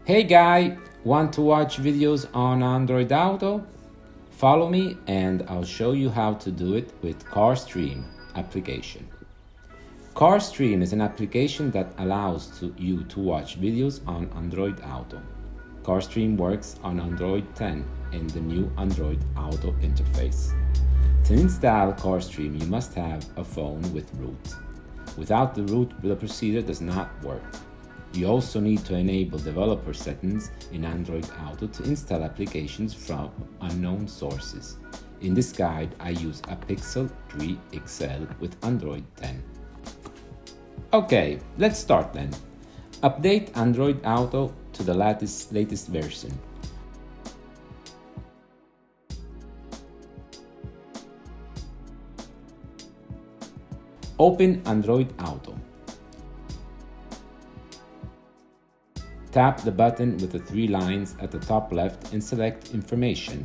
Hey guy, want to watch videos on Android Auto? Follow me and I'll show you how to do it with CarStream application. CarStream is an application that allows you to watch videos on Android Auto. CarStream works on Android 10 in the new Android Auto interface. To install CarStream, you must have a phone with root. Without the root, the procedure does not work. You also need to enable developer settings in Android Auto to install applications from unknown sources. In this guide, I use a Pixel 3 XL with Android 10. Okay, let's start then. Update Android Auto to the latest version. Open Android Auto. Tap the button with the three lines at the top left and select Information.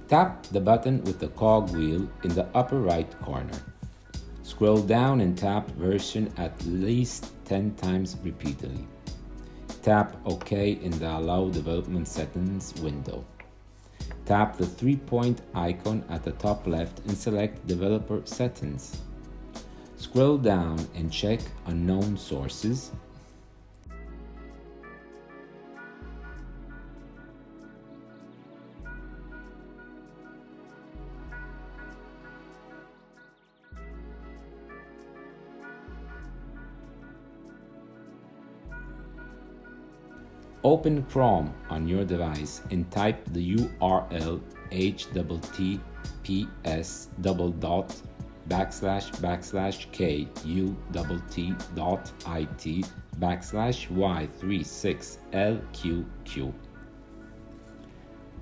Tap the button with the cog wheel in the upper right corner. Scroll down and tap Version at least 10 times repeatedly. Tap OK in the Allow Development Settings window. Tap the three-point icon at the top left and select Developer Settings. Scroll down and check Unknown Sources. Open Chrome on your device and type the URL https://ku.it/y36lqq.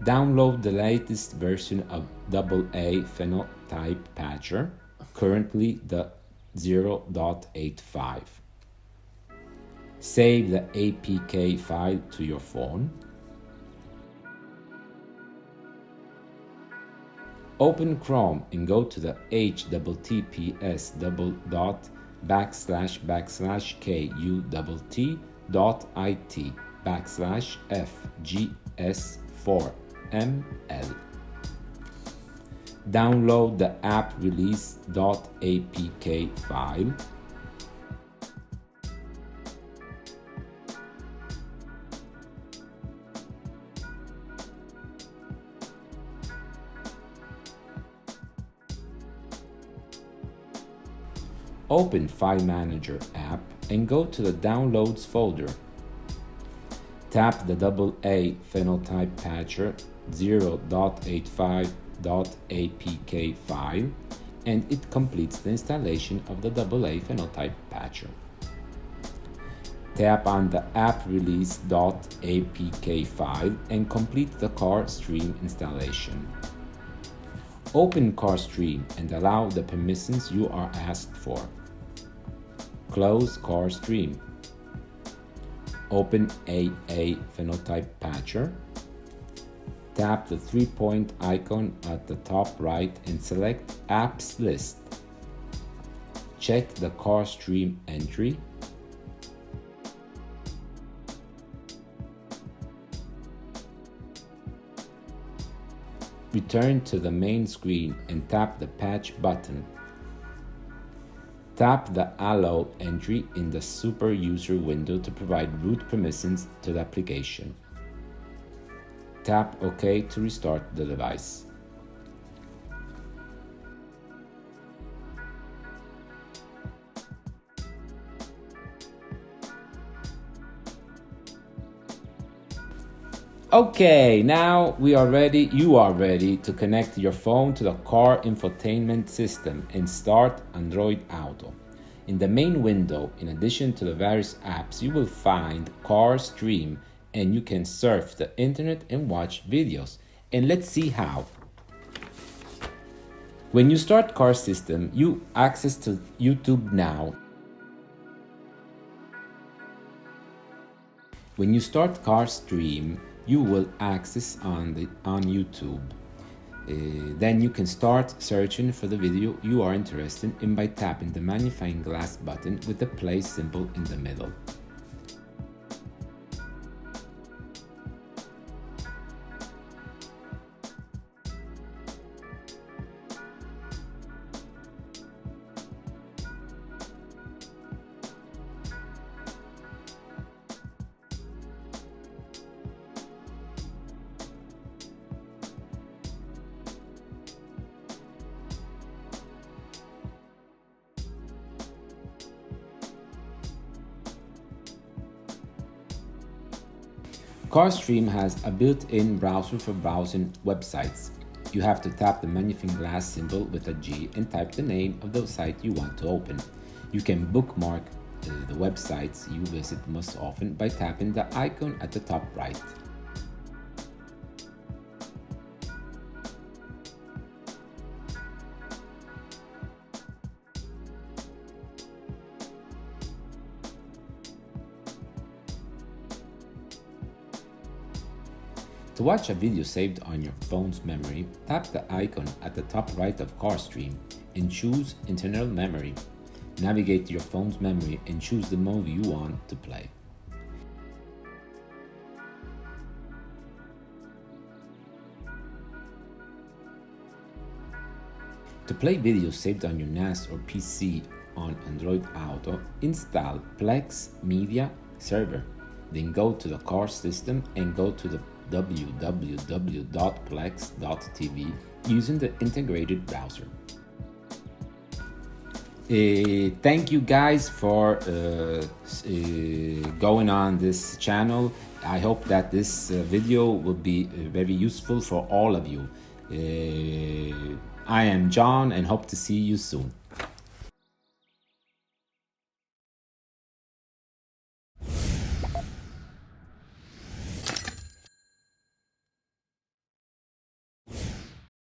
Download the latest version of AA Phenotype Patcher, currently the 0.85. Save the APK file to your phone. Open Chrome and go to the https://ku.it/fgs4ml. Download the app release.apk file. Open File Manager app and go to the Downloads folder. Tap the AA Phenotype Patcher 0.85.apk file and it completes the installation of the AA Phenotype Patcher. Tap on the app release.apk file and complete the CarStream installation. Open CarStream and allow the permissions you are asked for. Close CarStream. Open AA Phenotype Patcher. Tap the three-point icon at the top right and select Apps List. Check the CarStream entry. Return to the main screen and tap the Patch button. Tap the Allow entry in the Super User window to provide root permissions to the application. Tap OK to restart the device. Okay, now you are ready to connect your phone to the car infotainment system and start Android Auto. In the main window, in addition to the various apps, you will find CarStream and you can surf the internet and watch videos. And let's see how. When you start Car System, you access to YouTube now. When you start CarStream, you will access on YouTube. Then you can start searching for the video you are interested in by tapping the magnifying glass button with the play symbol in the middle. CarStream has a built-in browser for browsing websites. You have to tap the magnifying glass symbol with a G and type the name of the site you want to open. You can bookmark the websites you visit most often by tapping the icon at the top right. To watch a video saved on your phone's memory, tap the icon at the top right of CarStream and choose Internal Memory. Navigate to your phone's memory and choose the movie you want to play. To play videos saved on your NAS or PC on Android Auto, install Plex Media Server. Then go to the car system and go to the www.plex.tv using the integrated browser. Thank you guys for going on this channel. I hope that this video will be very useful for all of you. I am John and hope to see you soon.